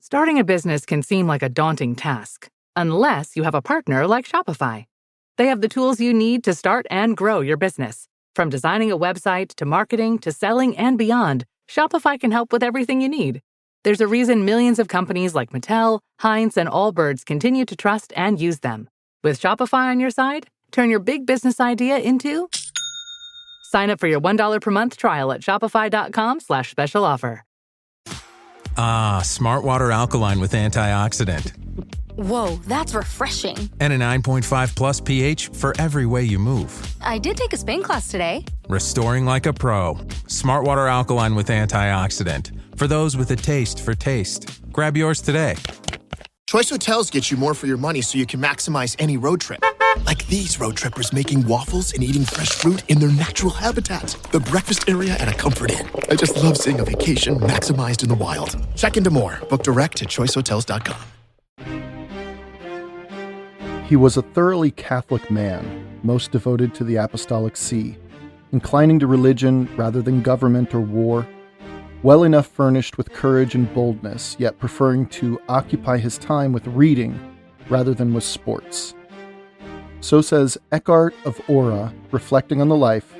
Starting a business can seem like a daunting task, unless you have a partner like Shopify. They have the tools you need to start and grow your business. From designing a website to marketing to selling and beyond, Shopify can help with everything you need. There's a reason millions of companies like Mattel, Heinz, and Allbirds continue to trust and use them. With Shopify on your side, turn your big business idea into... Sign up for your $1 per month trial at shopify.com/special offer. Smart Water Alkaline with antioxidant. Whoa, that's refreshing. And a 9.5 plus pH for every way you move. I did take a Spain class today. Restoring like a pro. Smart Water Alkaline with antioxidant. For those with a taste for taste. Grab yours today. Choice Hotels gets you more for your money so you can maximize any road trip. Like these road trippers making waffles and eating fresh fruit in their natural habitat. The breakfast area at a Comfort Inn. I just love seeing a vacation maximized in the wild. Check into more. Book direct at choicehotels.com. He was a thoroughly Catholic man, most devoted to the Apostolic See, inclining to religion rather than government or war, well enough furnished with courage and boldness, yet preferring to occupy his time with reading rather than with sports. So says Eckhart of Ora, reflecting on the life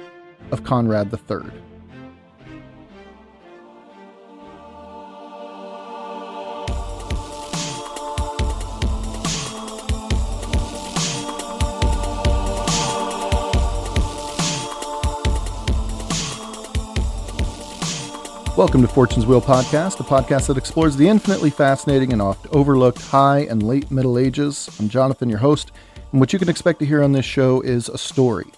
of Conrad III. Welcome to Fortune's Wheel Podcast, a podcast that explores the infinitely fascinating and oft overlooked high and late Middle Ages. I'm Jonathan, your host, and what you can expect to hear on this show is a story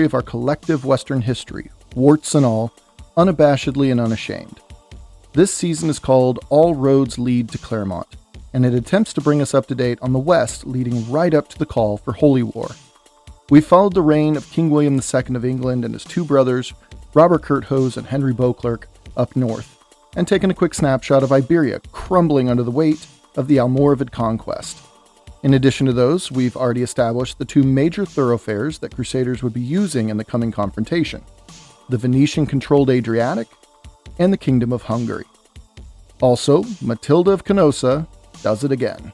of our collective Western history, warts and all, unabashedly and unashamed. This season is called All Roads Lead to Clermont, and it attempts to bring us up to date on the West leading right up to the call for Holy War. We've followed the reign of King William II of England and his two brothers, Robert Curthose and Henry Beauclerc, up north, and taken a quick snapshot of Iberia crumbling under the weight of the Almoravid conquest. In addition to those, we've already established the two major thoroughfares that Crusaders would be using in the coming confrontation, the Venetian-controlled Adriatic and the Kingdom of Hungary. Also, Matilda of Canossa does it again.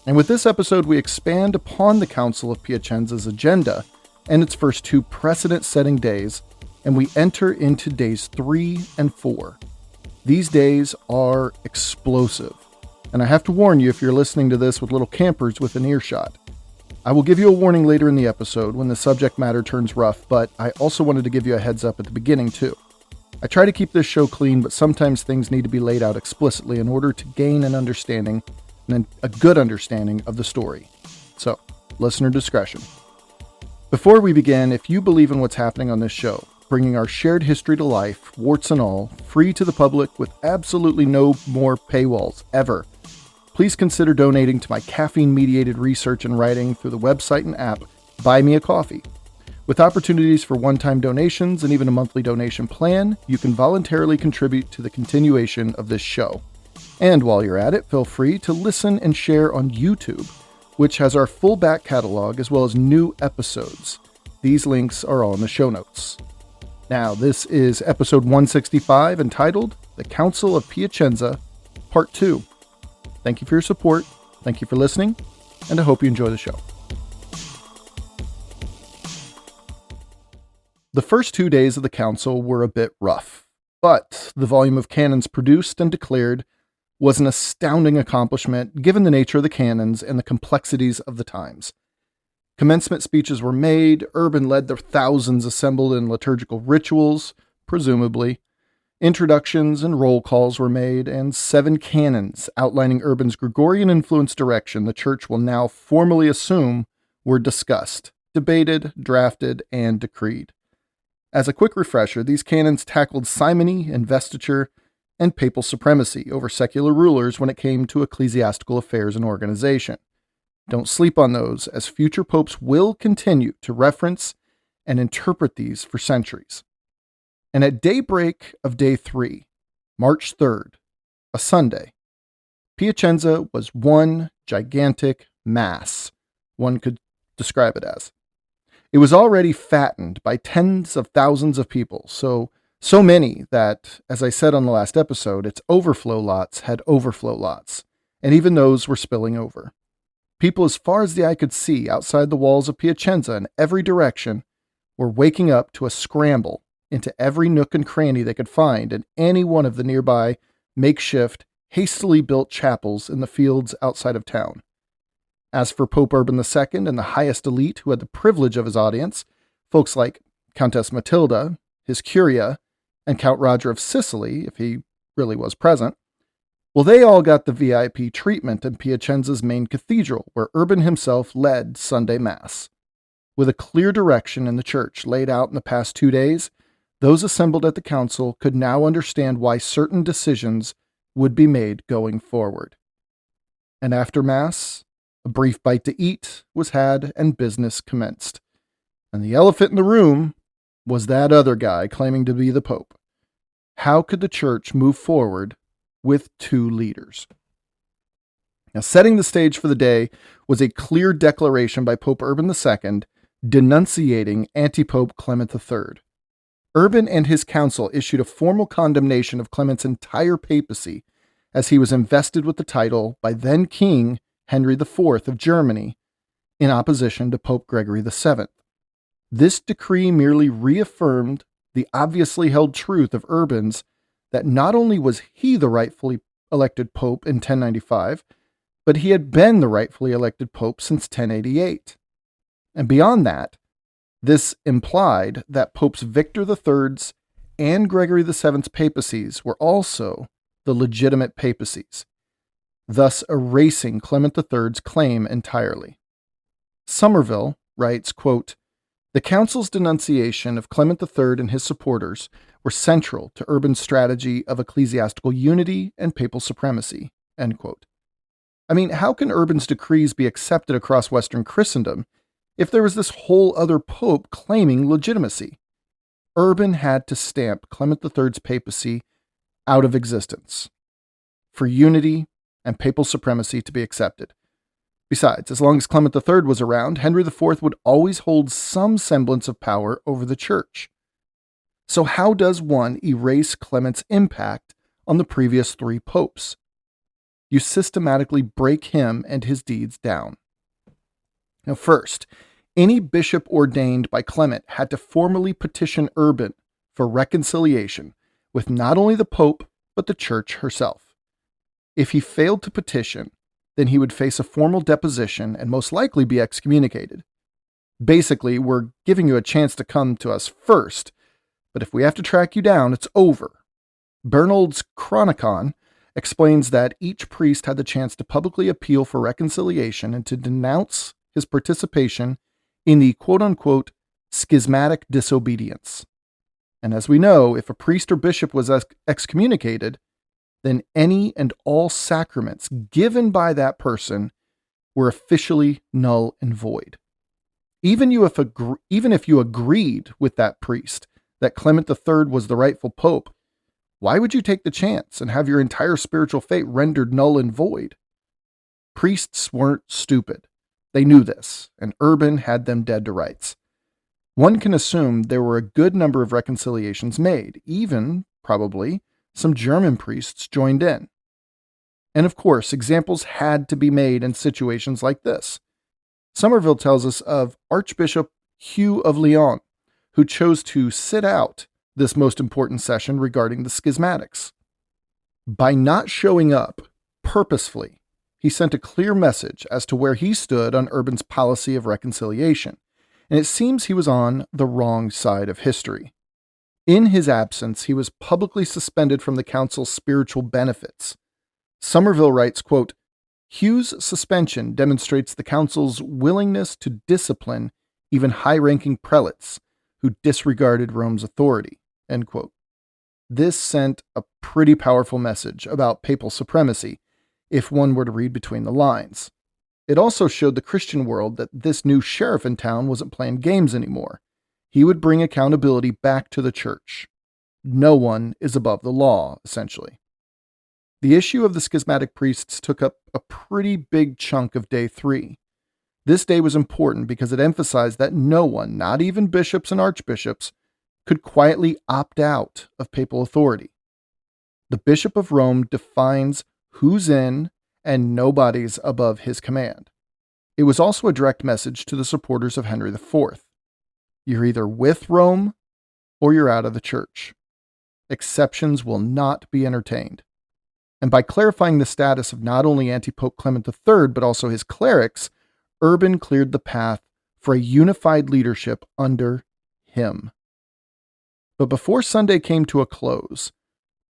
And with this episode, we expand upon the Council of Piacenza's agenda and its first two precedent-setting days, and we enter into days 3 and 4. These days are explosive, and I have to warn you if you're listening to this with little campers within earshot. I will give you a warning later in the episode when the subject matter turns rough, but I also wanted to give you a heads up at the beginning too. I try to keep this show clean, but sometimes things need to be laid out explicitly in order to gain an understanding, and a good understanding of the story. So, listener discretion. Before we begin, if you believe in what's happening on this show, bringing our shared history to life, warts and all, free to the public with absolutely no more paywalls ever, please consider donating to my caffeine-mediated research and writing through the website and app Buy Me a Coffee. With opportunities for one-time donations and even a monthly donation plan, you can voluntarily contribute to the continuation of this show. And while you're at it, feel free to listen and share on YouTube, which has our full back catalog as well as new episodes. These links are all in the show notes. Now, this is episode 165, entitled The Council of Piacenza, Part 2. Thank you for your support, thank you for listening, and I hope you enjoy the show. The first 2 days of the council were a bit rough, but the volume of cannons produced and declared was an astounding accomplishment given the nature of the cannons and the complexities of the times. Commencement speeches were made, Urban led the thousands assembled in liturgical rituals, presumably. Introductions and roll calls were made, and 7 canons outlining Urban's Gregorian-influenced direction the Church will now formally assume were discussed, debated, drafted, and decreed. As a quick refresher, these canons tackled simony, investiture, and papal supremacy over secular rulers when it came to ecclesiastical affairs and organization. Don't sleep on those, as future popes will continue to reference and interpret these for centuries. And at daybreak of day 3, March 3rd, a Sunday, Piacenza was one gigantic mass, one could describe it as. It was already fattened by tens of thousands of people, so So many that, as I said on the last episode, its overflow lots had overflow lots, and even those were spilling over. People as far as the eye could see outside the walls of Piacenza in every direction were waking up to a scramble into every nook and cranny they could find in any one of the nearby makeshift, hastily built chapels in the fields outside of town. As for Pope Urban II and the highest elite who had the privilege of his audience, folks like Countess Matilda, his curia, and Count Roger of Sicily, if he really was present, well, they all got the VIP treatment in Piacenza's main cathedral, where Urban himself led Sunday Mass. With a clear direction in the church laid out in the past 2 days, those assembled at the council could now understand why certain decisions would be made going forward. And after Mass, a brief bite to eat was had and business commenced. And the elephant in the room was that other guy claiming to be the Pope. How could the church move forward with two leaders? Now, setting the stage for the day was a clear declaration by Pope Urban II denunciating anti-Pope Clement III. Urban and his council issued a formal condemnation of Clement's entire papacy as he was invested with the title by then King Henry IV of Germany in opposition to Pope Gregory VII. This decree merely reaffirmed the obviously held truth of Urban's that not only was he the rightfully elected pope in 1095, but he had been the rightfully elected pope since 1088. And beyond that, this implied that Popes Victor III's and Gregory VII's papacies were also the legitimate papacies, thus erasing Clement III's claim entirely. Somerville writes, quote, "The council's denunciation of Clement III and his supporters were central to Urban's strategy of ecclesiastical unity and papal supremacy." End quote. I mean, how can Urban's decrees be accepted across Western Christendom if there was this whole other pope claiming legitimacy? Urban had to stamp Clement III's papacy out of existence for unity and papal supremacy to be accepted. Besides, as long as Clement III was around, Henry IV would always hold some semblance of power over the church. So how does one erase Clement's impact on the previous three popes? You systematically break him and his deeds down. Now, first, any bishop ordained by Clement had to formally petition Urban for reconciliation with not only the pope, but the church herself. If he failed to petition, then he would face a formal deposition and most likely be excommunicated. Basically, we're giving you a chance to come to us first, but if we have to track you down, it's over. Bernald's Chronicon explains that each priest had the chance to publicly appeal for reconciliation and to denounce his participation in the quote-unquote schismatic disobedience. And as we know, if a priest or bishop was excommunicated, then any and all sacraments given by that person were officially null and void. Even if you agreed with that priest that Clement III was the rightful pope, why would you take the chance and have your entire spiritual fate rendered null and void? Priests weren't stupid. They knew this, and Urban had them dead to rights. One can assume there were a good number of reconciliations made, even, probably, some German priests joined in. And of course, examples had to be made in situations like this. Somerville tells us of Archbishop Hugh of Lyon, who chose to sit out this most important session regarding the schismatics. By not showing up purposefully, he sent a clear message as to where he stood on Urban's policy of reconciliation, and it seems he was on the wrong side of history. In his absence, he was publicly suspended from the council's spiritual benefits. Somerville writes, quote, "Hugh's suspension demonstrates the council's willingness to discipline even high-ranking prelates who disregarded Rome's authority." End quote. This sent a pretty powerful message about papal supremacy, if one were to read between the lines. It also showed the Christian world that this new sheriff in town wasn't playing games anymore. He would bring accountability back to the church. No one is above the law, essentially. The issue of the schismatic priests took up a pretty big chunk of day 3. This day was important because it emphasized that no one, not even bishops and archbishops, could quietly opt out of papal authority. The Bishop of Rome defines who's in and nobody's above his command. It was also a direct message to the supporters of Henry IV. You're either with Rome or you're out of the church. Exceptions will not be entertained. And by clarifying the status of not only anti-Pope Clement III, but also his clerics, Urban cleared the path for a unified leadership under him. But before Sunday came to a close,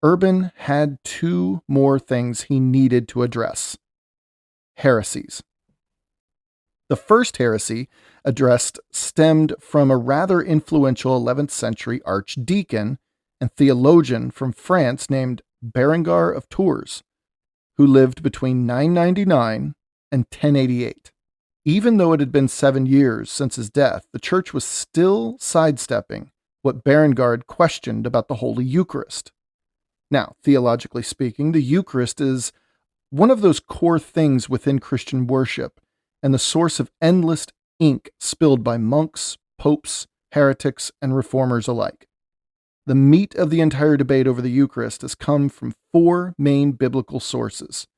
Urban had two more things he needed to address: heresies. The first heresy addressed stemmed from a rather influential 11th century archdeacon and theologian from France named Berengar of Tours, who lived between 999 and 1088. Even though it had been 7 years since his death, the church was still sidestepping what Berengar questioned about the Holy Eucharist. Now, theologically speaking, the Eucharist is one of those core things within Christian worship and the source of endless ink spilled by monks, popes, heretics, and reformers alike. The meat of the entire debate over the Eucharist has come from 4 main biblical sources.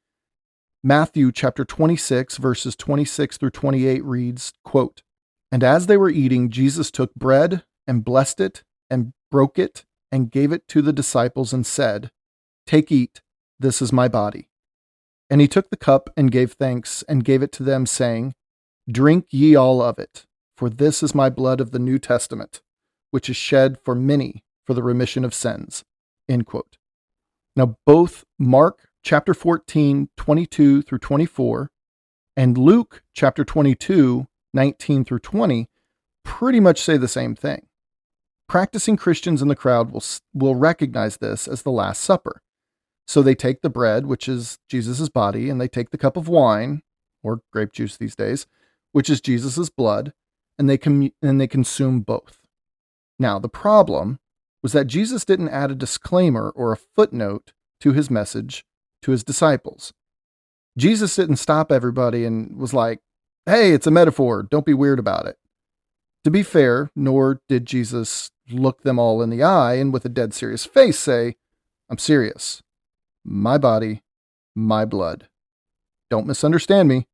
Matthew chapter 26, verses 26 through 28 reads, quote, "And as they were eating, Jesus took bread and blessed it and broke it and gave it to the disciples and said, 'Take, eat, this is my body.' And he took the cup and gave thanks and gave it to them, saying, 'Drink ye all of it, for this is my blood of the New Testament, which is shed for many for the remission of sins.'" End quote. Now, both Mark chapter 14, 22 through 24, and Luke chapter 22, 19 through 20 pretty much say the same thing. Practicing Christians in the crowd will recognize this as the Last Supper. So they take the bread, which is Jesus' body, and they take the cup of wine, or grape juice these days, which is Jesus' blood, and they consume both. Now, the problem was that Jesus didn't add a disclaimer or a footnote to his message to his disciples. Jesus didn't stop everybody and was like, "Hey, it's a metaphor, don't be weird about it." To be fair, nor did Jesus look them all in the eye and with a dead serious face say, "I'm serious. My body, my blood. Don't misunderstand me.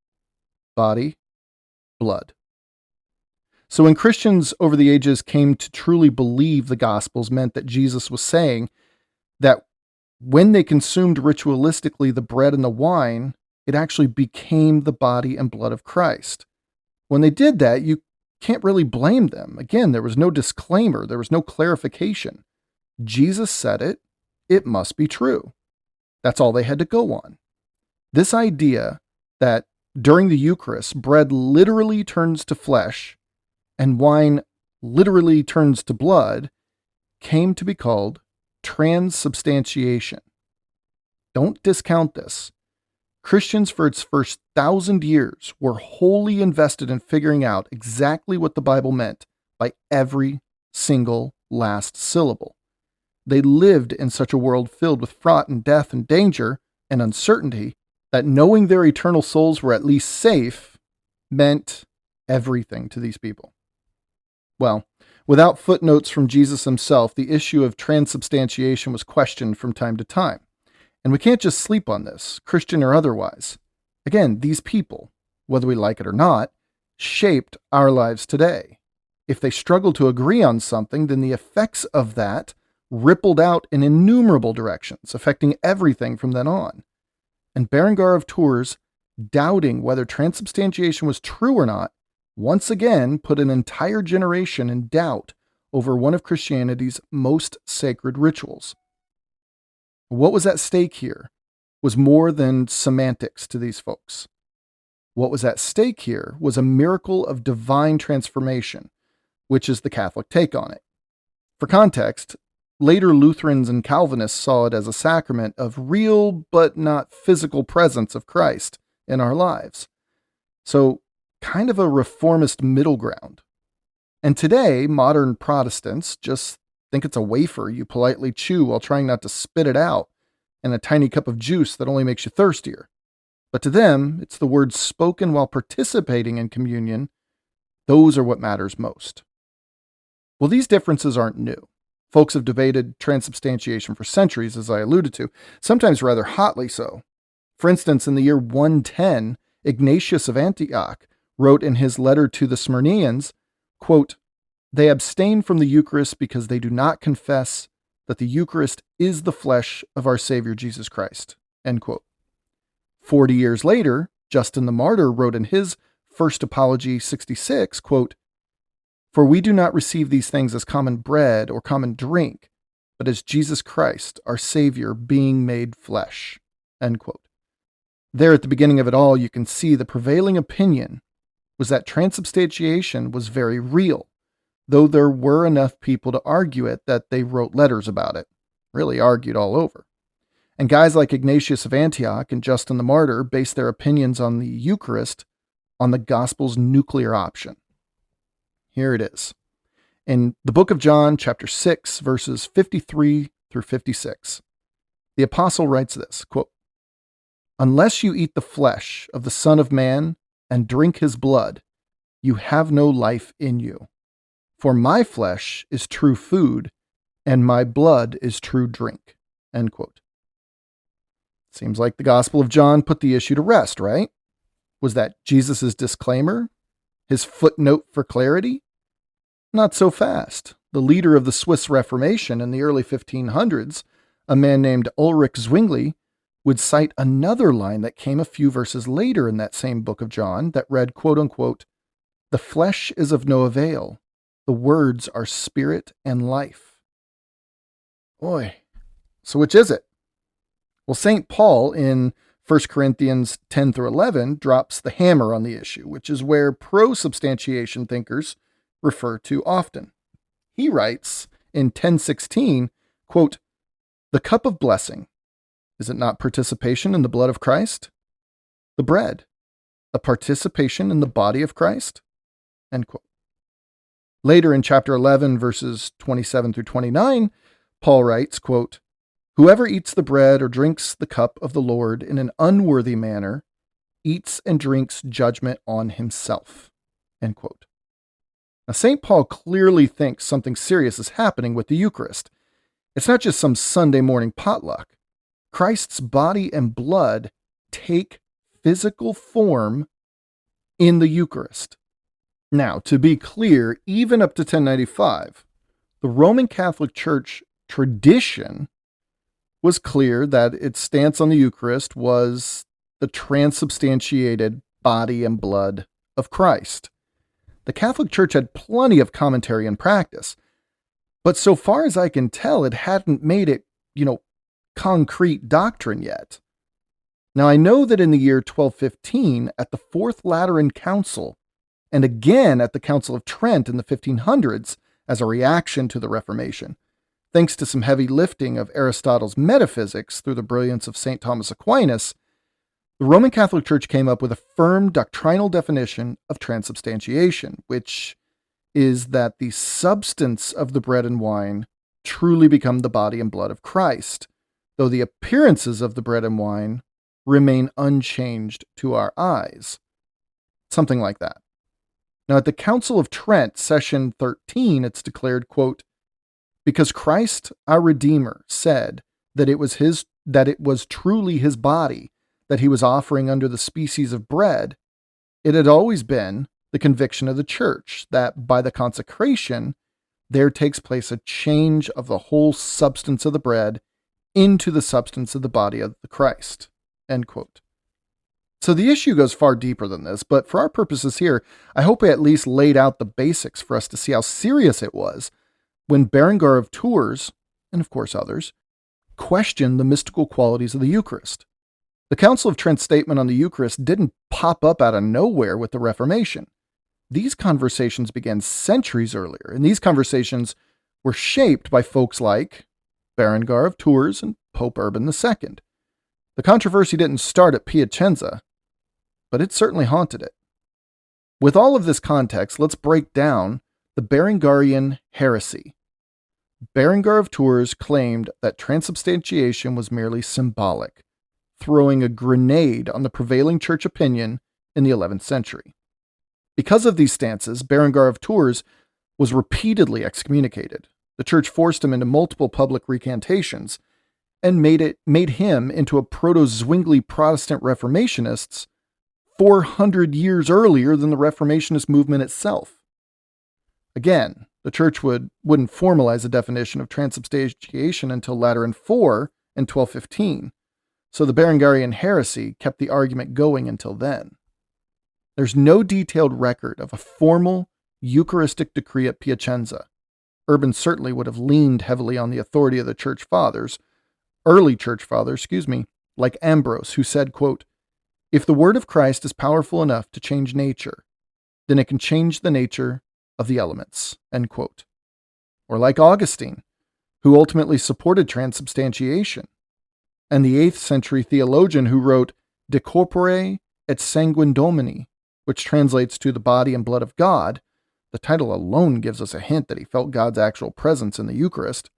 Body, blood." So when Christians over the ages came to truly believe the Gospels meant that Jesus was saying that when they consumed ritualistically the bread and the wine, it actually became the body and blood of Christ. When they did that, you can't really blame them. Again, there was no disclaimer. There was no clarification. Jesus said it. It must be true. That's all they had to go on. This idea that during the Eucharist, bread literally turns to flesh and wine literally turns to blood came to be called transubstantiation. Don't discount this. Christians for its first 1,000 years were wholly invested in figuring out exactly what the Bible meant by every single last syllable. They lived in such a world filled with fraught and death and danger and uncertainty that knowing their eternal souls were at least safe meant everything to these people. Well, without footnotes from Jesus himself, the issue of transubstantiation was questioned from time to time. And we can't just sleep on this, Christian or otherwise. Again, these people, whether we like it or not, shaped our lives today. If they struggled to agree on something, then the effects of that rippled out in innumerable directions, affecting everything from then on. And Berengar of Tours, doubting whether transubstantiation was true or not, once again put an entire generation in doubt over one of Christianity's most sacred rituals. What was at stake here was more than semantics to these folks. What was at stake here was a miracle of divine transformation, which is the Catholic take on it. For context, later Lutherans and Calvinists saw it as a sacrament of real but not physical presence of Christ in our lives. So, kind of a reformist middle ground. And today, modern Protestants just think it's a wafer you politely chew while trying not to spit it out, and a tiny cup of juice that only makes you thirstier. But to them, it's the words spoken while participating in communion. Those are what matters most. Well, these differences aren't new. Folks have debated transubstantiation for centuries, as I alluded to, sometimes rather hotly so. For instance, in the year 110, Ignatius of Antioch wrote in his letter to the Smyrnaeans, quote, "They abstain from the Eucharist because they do not confess that the Eucharist is the flesh of our Savior Jesus Christ." End quote. 40 years later, Justin the Martyr wrote in his First Apology 66, quote, "For we do not receive these things as common bread or common drink, but as Jesus Christ, our Savior, being made flesh." End quote. There at the beginning of it all, you can see the prevailing opinion was that transubstantiation was very real, though there were enough people to argue it that they wrote letters about it, really argued all over. And guys like Ignatius of Antioch and Justin the Martyr based their opinions on the Eucharist on the gospel's nuclear option. Here it is. In the book of John, chapter 6, verses 53 through 56, the apostle writes this, quote, "Unless you eat the flesh of the Son of Man and drink his blood, you have no life in you. For my flesh is true food, and my blood is true drink." End quote. Seems like the Gospel of John put the issue to rest, right? Was that Jesus' disclaimer? His footnote for clarity? Not so fast. The leader of the Swiss Reformation in the early 1500s, a man named Ulrich Zwingli, would cite another line that came a few verses later in that same book of John that read, quote unquote, "The flesh is of no avail. The words are spirit and life." Boy, so which is it? Well, St. Paul in 1 Corinthians 10 through 11 drops the hammer on the issue, which is where pro-substantiation thinkers refer to often. He writes in 10:16, quote, "The cup of blessing, is it not participation in the blood of Christ? The bread, a participation in the body of Christ?" End quote. Later in chapter 11, verses 27 through 29, Paul writes, quote, "Whoever eats the bread or drinks the cup of the Lord in an unworthy manner eats and drinks judgment on himself." End quote. Now, St. Paul clearly thinks something serious is happening with the Eucharist. It's not just some Sunday morning potluck. Christ's body and blood take physical form in the Eucharist. Now, to be clear, even up to 1095, the Roman Catholic Church tradition was clear that its stance on the Eucharist was the transubstantiated body and blood of Christ. The Catholic Church had plenty of commentary and practice, but so far as I can tell, it hadn't made it, concrete doctrine yet. Now, I know that in the year 1215, at the Fourth Lateran Council, and again at the Council of Trent in the 1500s, as a reaction to the Reformation, thanks to some heavy lifting of Aristotle's metaphysics through the brilliance of St. Thomas Aquinas, the Roman Catholic Church came up with a firm doctrinal definition of transubstantiation, which is that the substance of the bread and wine truly become the body and blood of Christ, though the appearances of the bread and wine remain unchanged to our eyes. Something like that. Now, at the Council of Trent, session 13, it's declared, quote, "Because Christ, our Redeemer, said that it was truly his body that he was offering under the species of bread, it had always been the conviction of the Church that by the consecration there takes place a change of the whole substance of the bread into the substance of the body of the Christ." End quote. So the issue goes far deeper than this, but for our purposes here, I hope I at least laid out the basics for us to see how serious it was when Berengar of Tours, and of course others, questioned the mystical qualities of the Eucharist. The Council of Trent's statement on the Eucharist didn't pop up out of nowhere with the Reformation. These conversations began centuries earlier, and these conversations were shaped by folks like Berengar of Tours and Pope Urban II. The controversy didn't start at Piacenza, but it certainly haunted it. With all of this context, let's break down the Berengarian heresy. Berengar of Tours claimed that transubstantiation was merely symbolic, throwing a grenade on the prevailing church opinion in the 11th century. Because of these stances, Berengar of Tours was repeatedly excommunicated. The church forced him into multiple public recantations and made him into a proto-Zwingli Protestant Reformationist 400 years earlier than the Reformationist movement itself. Again, the church wouldn't formalize a definition of transubstantiation until Lateran IV in 1215, so the Berengarian heresy kept the argument going until then. There's no detailed record of a formal Eucharistic decree at Piacenza. Urban certainly would have leaned heavily on the authority of the early church fathers, like Ambrose, who said, quote, "If the word of Christ is powerful enough to change nature, then it can change the nature of the elements," end quote. Or like Augustine, who ultimately supported transubstantiation, and the 8th century theologian who wrote De Corpore et Sanguine Domini, which translates to the body and blood of God. The title alone gives us a hint that he felt God's actual presence in the Eucharist.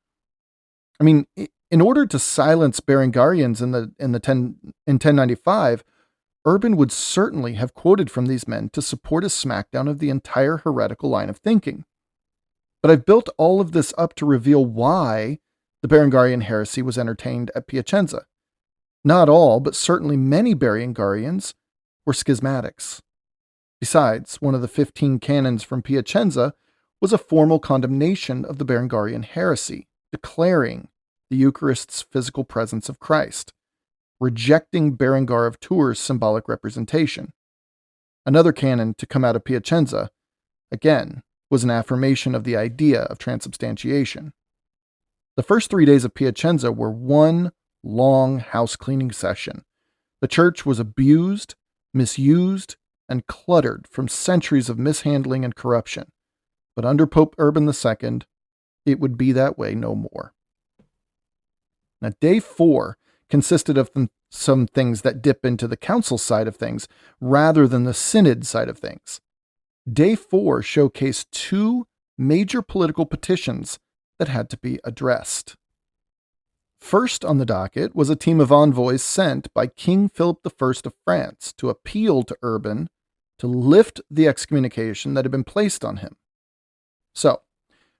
I mean, in order to silence Berengarians in 1095, Urban would certainly have quoted from these men to support a smackdown of the entire heretical line of thinking. But I've built all of this up to reveal why the Berengarian heresy was entertained at Piacenza. Not all, but certainly many Berengarians were schismatics. Besides, one of the 15 canons from Piacenza was a formal condemnation of the Berengarian heresy, declaring the Eucharist's physical presence of Christ, rejecting Berengar of Tours' symbolic representation. Another canon to come out of Piacenza, again, was an affirmation of the idea of transubstantiation. The first 3 days of Piacenza were one long house-cleaning session. The church was abused, misused, and cluttered from centuries of mishandling and corruption. But under Pope Urban II, it would be that way no more. Now, day 4 consisted of some things that dip into the council side of things rather than the synod side of things. Day 4 showcased 2 major political petitions that had to be addressed. First on the docket was a team of envoys sent by King Philip I of France to appeal to Urban to lift the excommunication that had been placed on him. So,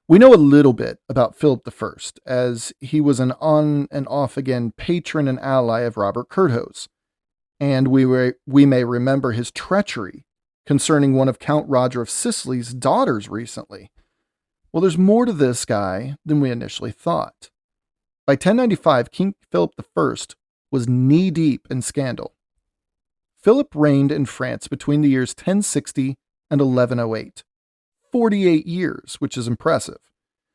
we know a little bit about Philip I, as he was an on and off again patron and ally of Robert Curthose, and we may remember his treachery concerning one of Count Roger of Sicily's daughters recently. Well, there's more to this guy than we initially thought. By 1095, King Philip I was knee-deep in scandal. Philip reigned in France between the years 1060 and 1108. 48 years, which is impressive.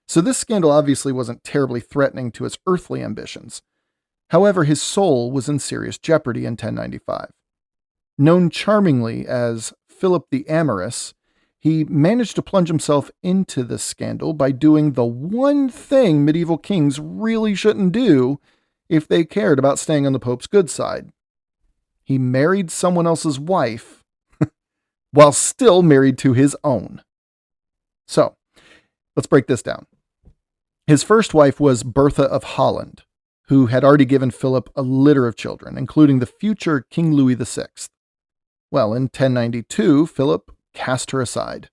So this scandal obviously wasn't terribly threatening to his earthly ambitions. However, his soul was in serious jeopardy in 1095. Known charmingly as Philip the Amorous, he managed to plunge himself into this scandal by doing the one thing medieval kings really shouldn't do if they cared about staying on the Pope's good side. He married someone else's wife while still married to his own. So, let's break this down. His first wife was Bertha of Holland, who had already given Philip a litter of children, including the future King Louis VI. Well, in 1092, Philip cast her aside.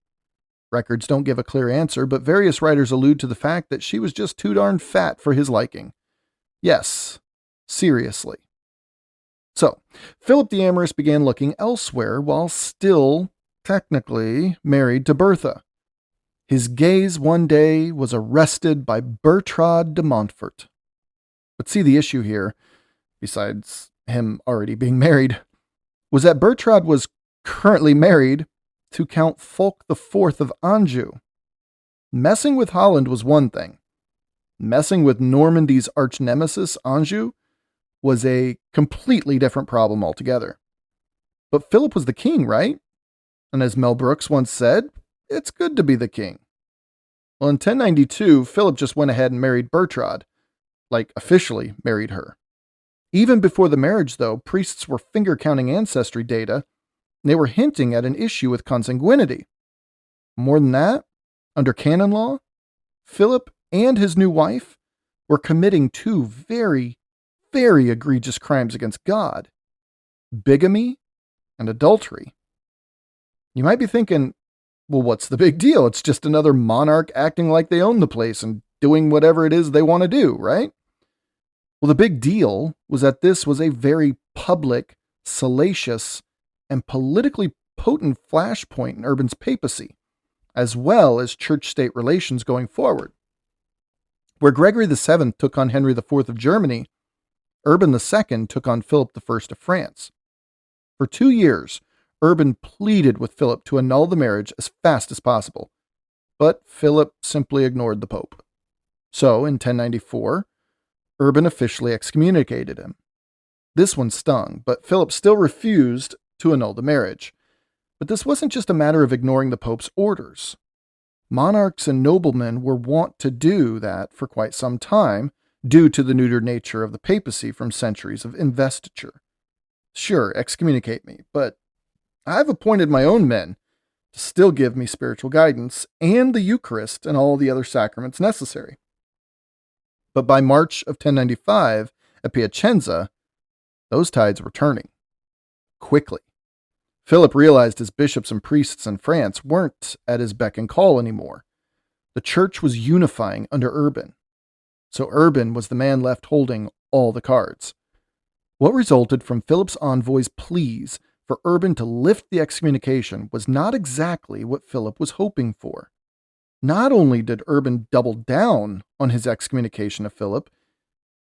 Records don't give a clear answer, but various writers allude to the fact that she was just too darn fat for his liking. Yes, seriously. So, Philip the Amorous began looking elsewhere while still, technically, married to Bertha. His gaze one day was arrested by Bertrade de Montfort. But see, the issue here, besides him already being married, was that Bertrade was currently married to Count Fulk IV of Anjou. Messing with Holland was one thing. Messing with Normandy's arch-nemesis, Anjou, was a completely different problem altogether. But Philip was the king, right? And as Mel Brooks once said, it's good to be the king. Well, in 1092, Philip just went ahead and married Bertrade, like officially married her. Even before the marriage, though, priests were finger-counting ancestry data. They were hinting at an issue with consanguinity. More than that, under canon law, Philip and his new wife were committing 2 very, very egregious crimes against God: bigamy and adultery. You might be thinking, well, what's the big deal? It's just another monarch acting like they own the place and doing whatever it is they want to do, right? Well, the big deal was that this was a very public, salacious, and politically potent flashpoint in Urban's papacy, as well as church-state relations going forward. Where Gregory VII took on Henry IV of Germany, Urban II took on Philip I of France. For 2 years, Urban pleaded with Philip to annul the marriage as fast as possible, but Philip simply ignored the Pope. So, in 1094, Urban officially excommunicated him. This one stung, but Philip still refused to annul the marriage. But this wasn't just a matter of ignoring the Pope's orders. Monarchs and noblemen were wont to do that for quite some time, due to the neutered nature of the papacy from centuries of investiture. Sure, excommunicate me, but I've appointed my own men to still give me spiritual guidance and the Eucharist and all the other sacraments necessary. But by March of 1095, at Piacenza, those tides were turning. Quickly. Philip realized his bishops and priests in France weren't at his beck and call anymore. The church was unifying under Urban. So Urban was the man left holding all the cards. What resulted from Philip's envoy's pleas for Urban to lift the excommunication was not exactly what Philip was hoping for. Not only did Urban double down on his excommunication of Philip,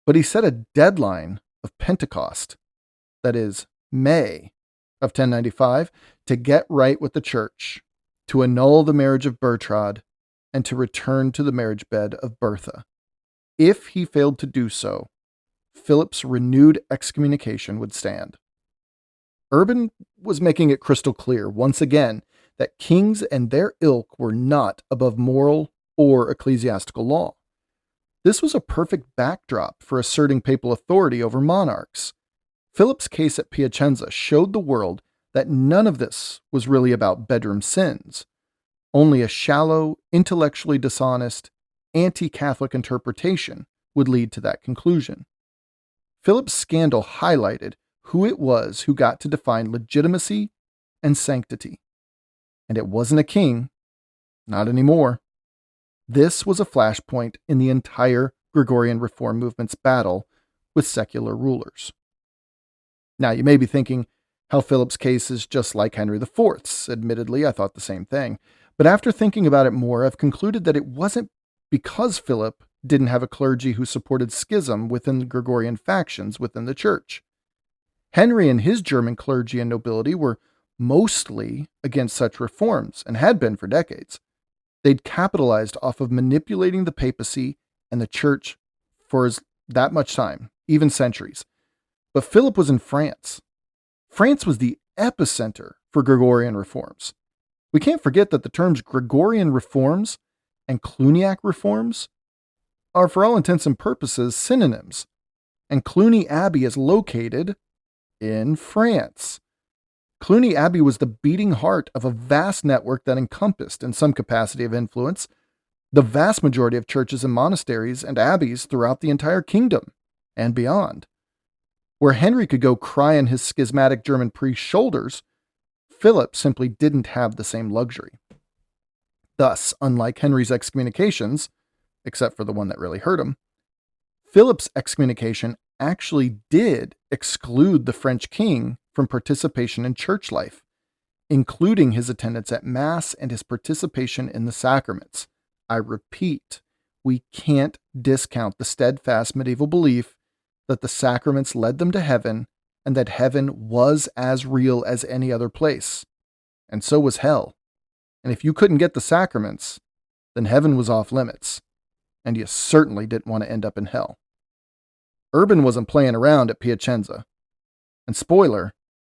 but he set a deadline of Pentecost, that is, May of 1095, to get right with the church, to annul the marriage of Bertrade, and to return to the marriage bed of Bertha. If he failed to do so, Philip's renewed excommunication would stand. Urban was making it crystal clear, once again, that kings and their ilk were not above moral or ecclesiastical law. This was a perfect backdrop for asserting papal authority over monarchs. Philip's case at Piacenza showed the world that none of this was really about bedroom sins. Only a shallow, intellectually dishonest, anti-Catholic interpretation would lead to that conclusion. Philip's scandal highlighted who it was who got to define legitimacy and sanctity. And it wasn't a king. Not anymore. This was a flashpoint in the entire Gregorian reform movement's battle with secular rulers. Now, you may be thinking how Philip's case is just like Henry IV's. Admittedly, I thought the same thing. But after thinking about it more, I've concluded that it wasn't because Philip didn't have a clergy who supported schism within the Gregorian factions within the church. Henry and his German clergy and nobility were mostly against such reforms and had been for decades. They'd capitalized off of manipulating the papacy and the church for that much time, even centuries. But Philip was in France. France was the epicenter for Gregorian reforms. We can't forget that the terms Gregorian reforms and Cluniac reforms are, for all intents and purposes, synonyms. And Cluny Abbey is located in France. Cluny Abbey was the beating heart of a vast network that encompassed, in some capacity of influence, the vast majority of churches and monasteries and abbeys throughout the entire kingdom and beyond. Where Henry could go cry on his schismatic German priest's shoulders, Philip simply didn't have the same luxury. Thus, unlike Henry's excommunications, except for the one that really hurt him, Philip's excommunication actually did exclude the French king from participation in church life, including his attendance at Mass and his participation in the sacraments. I repeat, we can't discount the steadfast medieval belief that the sacraments led them to heaven and that heaven was as real as any other place. And so was hell. And if you couldn't get the sacraments, then heaven was off limits. And you certainly didn't want to end up in hell. Urban wasn't playing around at Piacenza. And spoiler,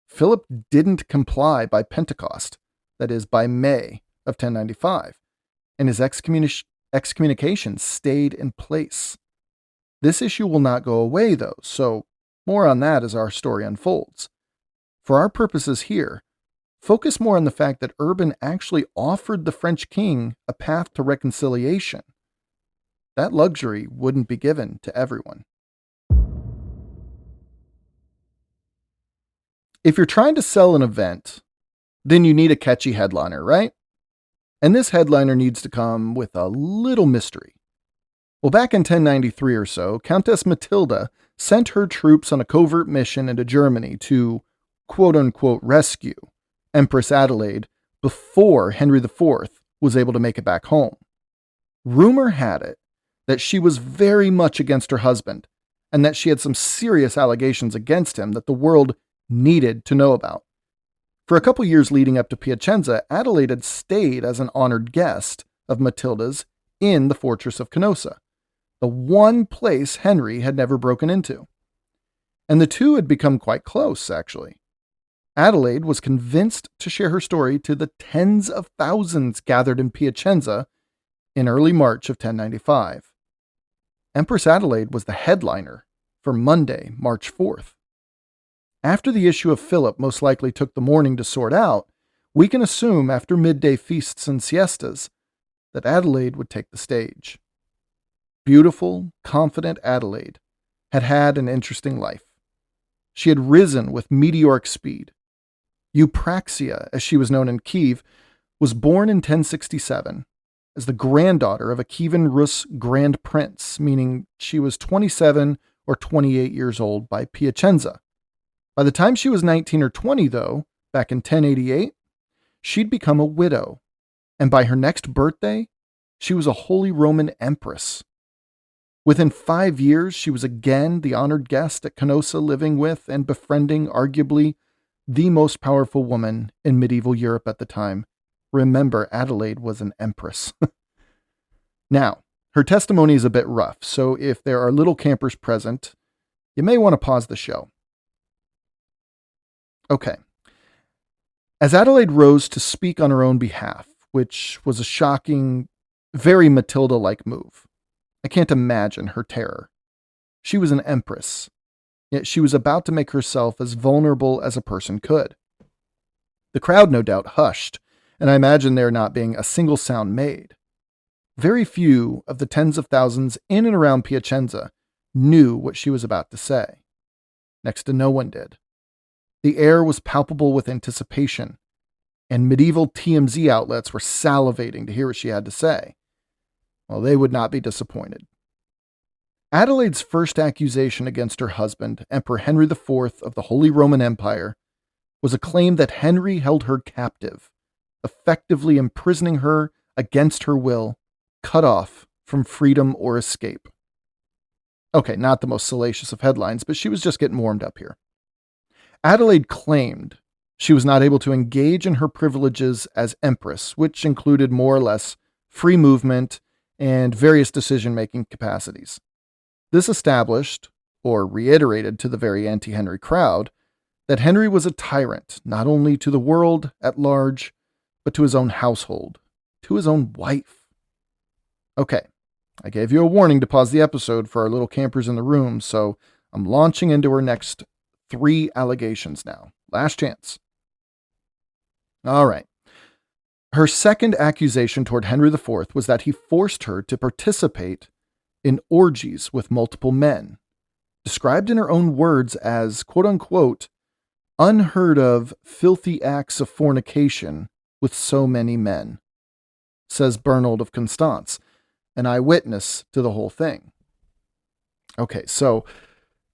Philip didn't comply by Pentecost, that is, by May of 1095, and his excommunication stayed in place. This issue will not go away, though, so more on that as our story unfolds. For our purposes here, focus more on the fact that Urban actually offered the French king a path to reconciliation. That luxury wouldn't be given to everyone. If you're trying to sell an event, then you need a catchy headliner, right? And this headliner needs to come with a little mystery. Well, back in 1093 or so, Countess Matilda sent her troops on a covert mission into Germany to, quote-unquote, rescue Empress Adelaide before Henry IV was able to make it back home. Rumor had it that she was very much against her husband, and that she had some serious allegations against him that the world needed to know about. For a couple years leading up to Piacenza, Adelaide had stayed as an honored guest of Matilda's in the fortress of Canossa, the one place Henry had never broken into. And the two had become quite close, actually. Adelaide was convinced to share her story to the tens of thousands gathered in Piacenza in early March of 1095. Empress Adelaide was the headliner for Monday, March 4th. After the issue of Philip most likely took the morning to sort out, we can assume after midday feasts and siestas that Adelaide would take the stage. Beautiful, confident Adelaide had had an interesting life. She had risen with meteoric speed. Eupraxia, as she was known in Kiev, was born in 1067 as the granddaughter of a Kievan Rus Grand Prince, meaning she was 27 or 28 years old by Piacenza. By the time she was 19 or 20, though, back in 1088, she'd become a widow, and by her next birthday, she was a Holy Roman Empress. Within 5 years, she was again the honored guest at Canossa, living with and befriending arguably the most powerful woman in medieval Europe at the time. Remember, Adelaide was an empress. Now, her testimony is a bit rough, so if there are little campers present, you may want to pause the show. Okay. As Adelaide rose to speak on her own behalf, which was a shocking, very Matilda-like move, I can't imagine her terror. She was an empress, yet she was about to make herself as vulnerable as a person could. The crowd no doubt hushed, and I imagine there not being a single sound made. Very few of the tens of thousands in and around Piacenza knew what she was about to say. Next to no one did. The air was palpable with anticipation, and medieval TMZ outlets were salivating to hear what she had to say. Well, they would not be disappointed. Adelaide's first accusation against her husband, Emperor Henry IV of the Holy Roman Empire, was a claim that Henry held her captive, effectively imprisoning her against her will, cut off from freedom or escape. Okay, not the most salacious of headlines, but she was just getting warmed up here. Adelaide claimed she was not able to engage in her privileges as empress, which included more or less free movement and various decision-making capacities. This established, or reiterated to the very anti-Henry crowd, that Henry was a tyrant, not only to the world at large, but to his own household, to his own wife. Okay, I gave you a warning to pause the episode for our little campers in the room, so I'm launching into her next 3 allegations now. Last chance. All right. Her second accusation toward Henry IV was that he forced her to participate in orgies with multiple men, described in her own words as, quote-unquote, unheard of filthy acts of fornication with so many men, says Bernold of Constance, an eyewitness to the whole thing. Okay, so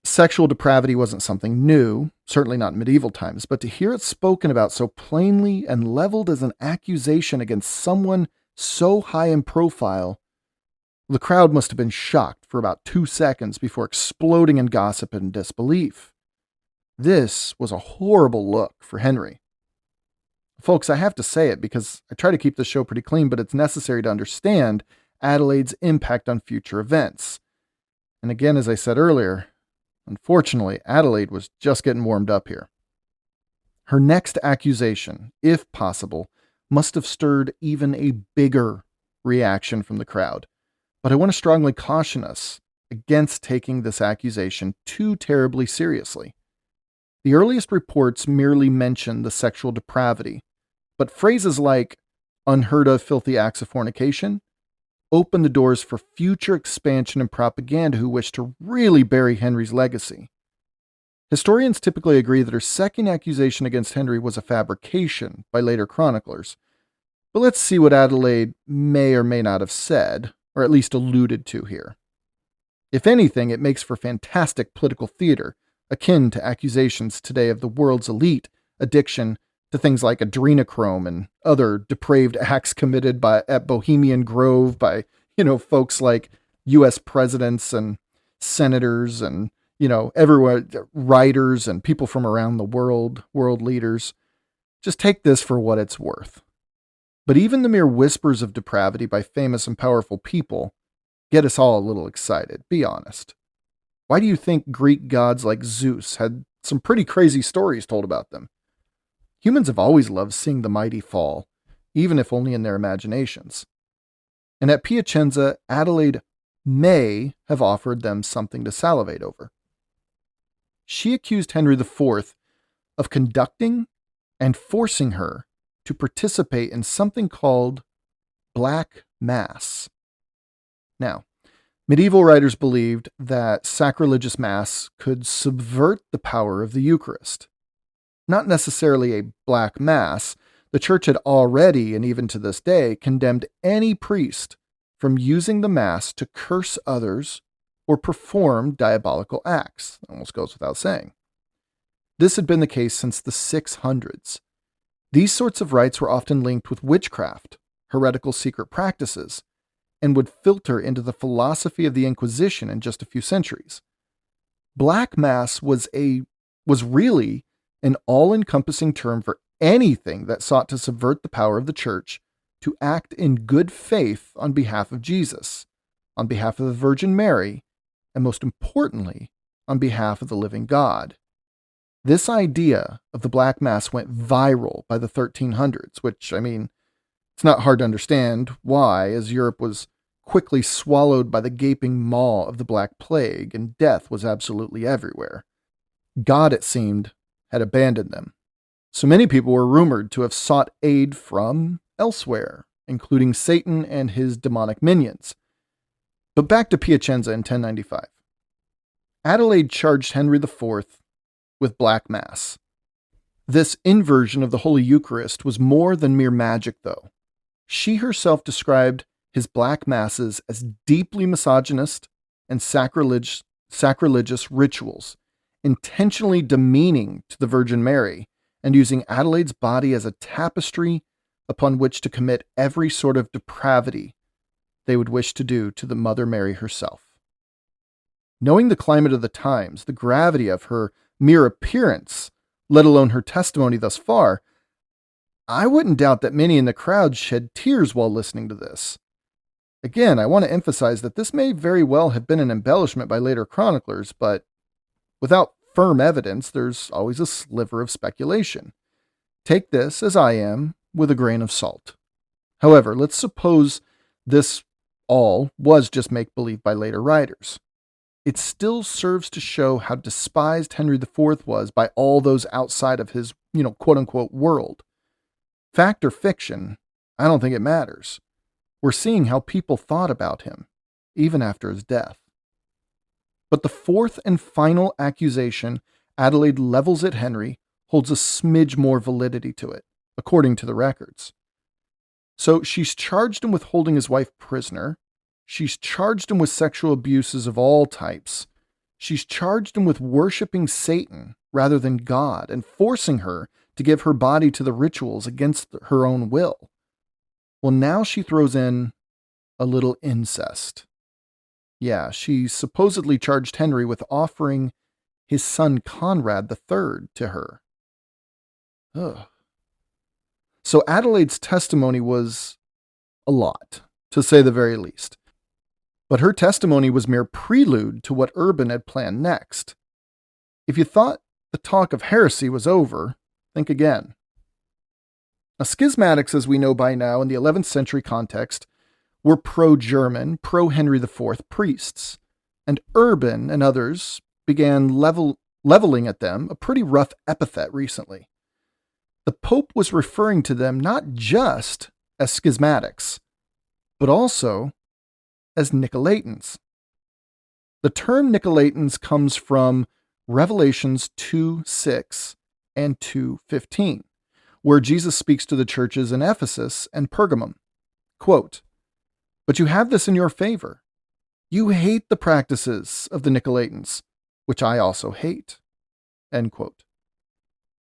sexual depravity wasn't something new, certainly not in medieval times, but to hear it spoken about so plainly and leveled as an accusation against someone so high in profile, the crowd must have been shocked for about 2 seconds before exploding in gossip and disbelief. This was a horrible look for Henry. Folks, I have to say it because I try to keep this show pretty clean, but it's necessary to understand Adelaide's impact on future events. And again, as I said earlier, unfortunately, Adelaide was just getting warmed up here. Her next accusation, if possible, must have stirred even a bigger reaction from the crowd. But I want to strongly caution us against taking this accusation too terribly seriously. The earliest reports merely mention the sexual depravity, but phrases like unheard of filthy acts of fornication open the doors for future expansion and propaganda who wish to really bury Henry's legacy. Historians typically agree that her second accusation against Henry was a fabrication by later chroniclers. But let's see what Adelaide may or may not have said, or at least alluded to here. If anything, it makes for fantastic political theater, akin to accusations today of the world's elite addiction to things like adrenochrome and other depraved acts committed at Bohemian Grove by, folks like U.S. presidents and senators and, everywhere, writers and people from around the world leaders. Just take this for what it's worth. But even the mere whispers of depravity by famous and powerful people get us all a little excited, be honest. Why do you think Greek gods like Zeus had some pretty crazy stories told about them? Humans have always loved seeing the mighty fall, even if only in their imaginations. And at Piacenza, Adelaide may have offered them something to salivate over. She accused Henry IV of conducting and forcing her to participate in something called Black Mass. Now, medieval writers believed that sacrilegious Mass could subvert the power of the Eucharist. Not necessarily a Black Mass, the Church had already, and even to this day, condemned any priest from using the Mass to curse others or perform diabolical acts. Almost goes without saying. This had been the case since the 600s. These sorts of rites were often linked with witchcraft, heretical secret practices, and would filter into the philosophy of the Inquisition in just a few centuries. Black Mass was really an all-encompassing term for anything that sought to subvert the power of the Church to act in good faith on behalf of Jesus, on behalf of the Virgin Mary, and most importantly, on behalf of the living God. This idea of the Black Mass went viral by the 1300s, which, it's not hard to understand why, as Europe was quickly swallowed by the gaping maw of the Black Plague, and death was absolutely everywhere. God, it seemed, had abandoned them. So many people were rumored to have sought aid from elsewhere, including Satan and his demonic minions. But back to Piacenza in 1095. Adelaide charged Henry IV with Black Mass. This inversion of the Holy Eucharist was more than mere magic, though. She herself described his Black Masses as deeply misogynist and sacrilegious rituals, intentionally demeaning to the Virgin Mary and using Adelaide's body as a tapestry upon which to commit every sort of depravity they would wish to do to the Mother Mary herself. Knowing the climate of the times, the gravity of her mere appearance, let alone her testimony thus far, I wouldn't doubt that many in the crowd shed tears while listening to this. Again, I want to emphasize that this may very well have been an embellishment by later chroniclers, but without firm evidence, there's always a sliver of speculation. Take this, as I am, with a grain of salt. However, let's suppose this all was just make-believe by later writers. It still serves to show how despised Henry IV was by all those outside of his, quote-unquote world. Fact or fiction, I don't think it matters. We're seeing how people thought about him, even after his death. But the fourth and final accusation Adelaide levels at Henry holds a smidge more validity to it, according to the records. So she's charged him with holding his wife prisoner. She's charged him with sexual abuses of all types. She's charged him with worshiping Satan rather than God and forcing her to give her body to the rituals against her own will. Well, now she throws in a little incest. Yeah, she supposedly charged Henry with offering his son Conrad III to her. Ugh. So Adelaide's testimony was a lot, to say the very least. But her testimony was mere prelude to what Urban had planned next. If you thought the talk of heresy was over, think again. Now, schismatics, as we know by now in the 11th century context, were pro-German, pro-Henry IV priests, and Urban and others began leveling at them a pretty rough epithet recently. The Pope was referring to them not just as schismatics, but also as Nicolaitans. The term Nicolaitans comes from Revelations 2:6 and 2:15, where Jesus speaks to the churches in Ephesus and Pergamum. Quote, "But you have this in your favor. You hate the practices of the Nicolaitans, which I also hate." End quote.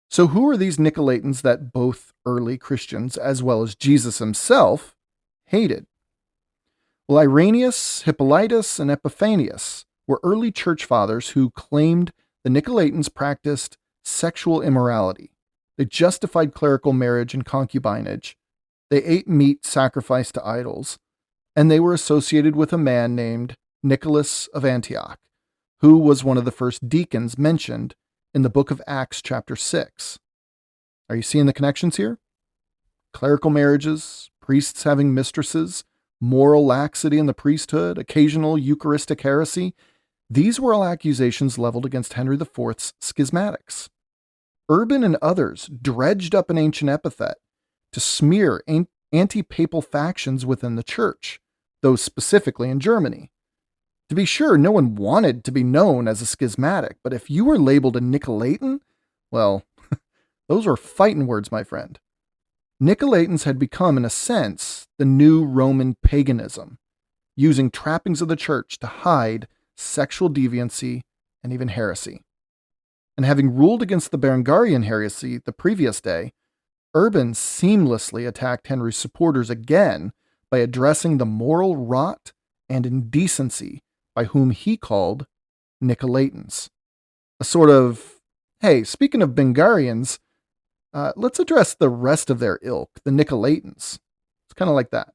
So who are these Nicolaitans that both early Christians, as well as Jesus himself, hated? Well, Irenaeus, Hippolytus, and Epiphanius were early church fathers who claimed the Nicolaitans practiced sexual immorality. They justified clerical marriage and concubinage. They ate meat sacrificed to idols. And they were associated with a man named Nicholas of Antioch, who was one of the first deacons mentioned in the book of Acts chapter 6. Are you seeing the connections here? Clerical marriages, priests having mistresses, moral laxity in the priesthood, occasional Eucharistic heresy. These were all accusations leveled against Henry IV's schismatics. Urban and others dredged up an ancient epithet to smear anti-papal factions within the church, those specifically in Germany. To be sure, no one wanted to be known as a schismatic, but if you were labeled a Nicolaitan, well, those were fighting words, my friend. Nicolaitans had become, in a sense, the new Roman paganism, using trappings of the church to hide sexual deviancy and even heresy. And having ruled against the Berengarian heresy the previous day, Urban seamlessly attacked Henry's supporters again by addressing the moral rot and indecency by whom he called Nicolaitans. A sort of, hey, speaking of Bengarians, let's address the rest of their ilk, the Nicolaitans. It's kind of like that.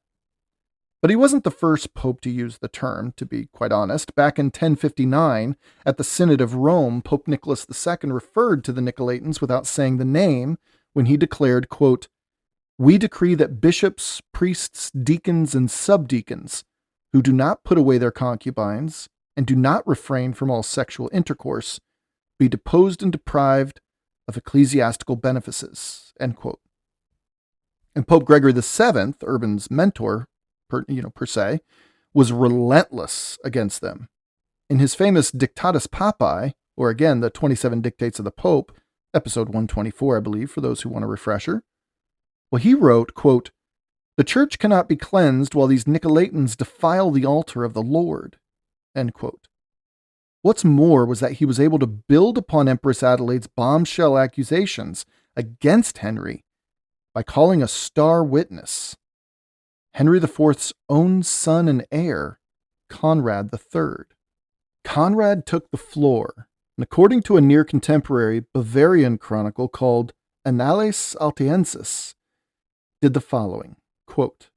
But he wasn't the first pope to use the term, to be quite honest. Back in 1059, at the Synod of Rome, Pope Nicholas II referred to the Nicolaitans without saying the name when he declared, quote, "We decree that bishops, priests, deacons, and subdeacons, who do not put away their concubines and do not refrain from all sexual intercourse, be deposed and deprived of ecclesiastical benefices," end quote. And Pope Gregory VII, Urban's mentor, per se, was relentless against them. In his famous Dictatus Papae, or again, the 27 Dictates of the Pope, episode 124, I believe, for those who want a refresher, well, he wrote, quote, "The church cannot be cleansed while these Nicolaitans defile the altar of the Lord," end quote. What's more was that he was able to build upon Empress Adelaide's bombshell accusations against Henry by calling a star witness, Henry IV's own son and heir, Conrad III. Conrad took the floor, and according to a near contemporary Bavarian chronicle called Annales Altiensis, did the following, quote,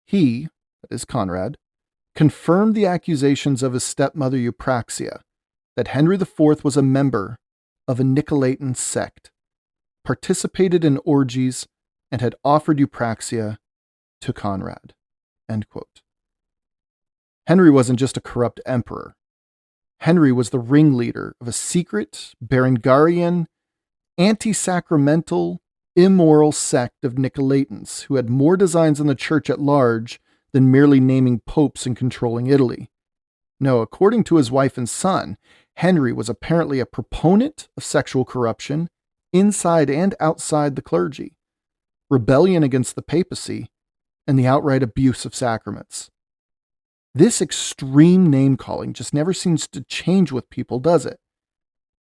"He," that is Conrad, "confirmed the accusations of his stepmother Eupraxia that Henry IV was a member of a Nicolaitan sect, participated in orgies, and had offered Eupraxia to Conrad," end quote. Henry wasn't just a corrupt emperor. Henry was the ringleader of a secret, Berengarian, anti-sacramental, immoral sect of Nicolaitans who had more designs on the church at large than merely naming popes and controlling Italy. No, according to his wife and son, Henry was apparently a proponent of sexual corruption inside and outside the clergy, rebellion against the papacy, and the outright abuse of sacraments. This extreme name-calling just never seems to change with people, does it?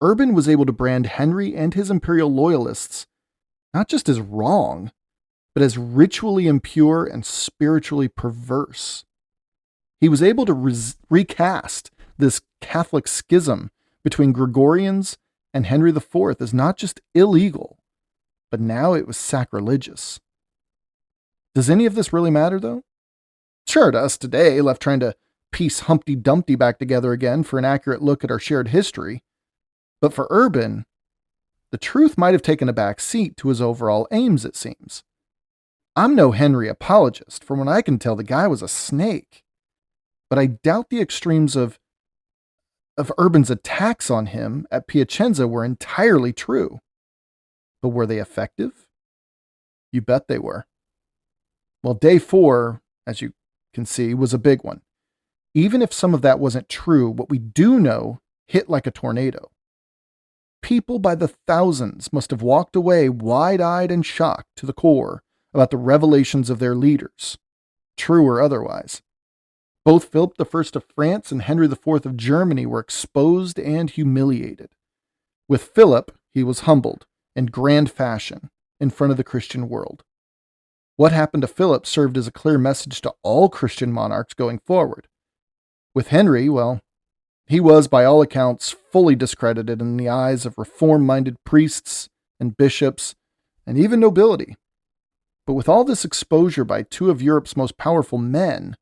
Urban was able to brand Henry and his imperial loyalists not just as wrong, but as ritually impure and spiritually perverse. He was able to recast this Catholic schism between Gregorians and Henry IV as not just illegal, but now it was sacrilegious. Does any of this really matter, though? Sure, to us today, left trying to piece Humpty Dumpty back together again for an accurate look at our shared history. But for Urban, the truth might have taken a back seat to his overall aims, it seems. I'm no Henry apologist. From what I can tell, the guy was a snake. But I doubt the extremes of Urban's attacks on him at Piacenza were entirely true. But were they effective? You bet they were. Well, day 4, as you can see, was a big one. Even if some of that wasn't true, what we do know hit like a tornado. People by the thousands must have walked away wide-eyed and shocked to the core about the revelations of their leaders, true or otherwise. Both Philip I of France and Henry IV of Germany were exposed and humiliated. With Philip, he was humbled in grand fashion in front of the Christian world. What happened to Philip served as a clear message to all Christian monarchs going forward. With Henry, well, he was, by all accounts, fully discredited in the eyes of reform-minded priests and bishops and even nobility. But with all this exposure by two of Europe's most powerful men,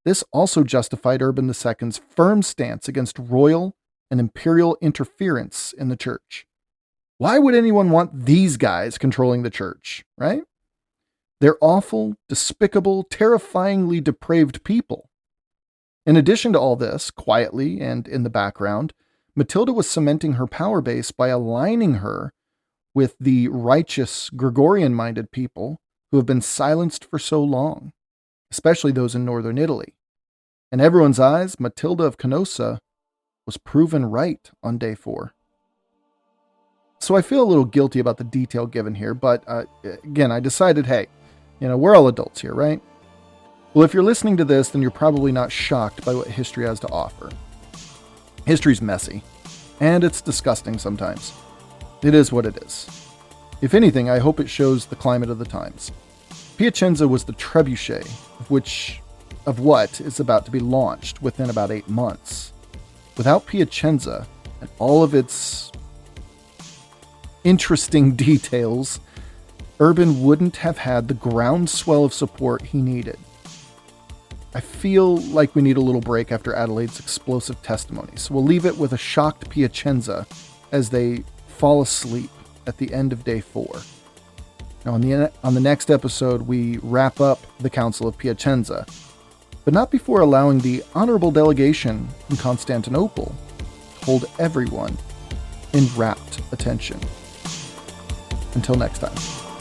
this also justified Urban II's firm stance against royal and imperial interference in the church. Why would anyone want these guys controlling the church, right? They're awful, despicable, terrifyingly depraved people. In addition to all this, quietly and in the background, Matilda was cementing her power base by aligning her with the righteous, Gregorian-minded people who have been silenced for so long, especially those in northern Italy. In everyone's eyes, Matilda of Canossa was proven right on day 4. So I feel a little guilty about the detail given here, but again, I decided, hey, we're all adults here, right? Well, if you're listening to this, then you're probably not shocked by what history has to offer. History's messy, and it's disgusting sometimes. It is what it is. If anything, I hope it shows the climate of the times. Piacenza was the trebuchet of what is about to be launched within about 8 months. Without Piacenza and all of its interesting details, Urban wouldn't have had the groundswell of support he needed. I feel like we need a little break after Adelaide's explosive testimony, so we'll leave it with a shocked Piacenza as they fall asleep at the end of day 4. Now, on the next episode, we wrap up the Council of Piacenza, but not before allowing the honorable delegation from Constantinople to hold everyone in rapt attention. Until next time.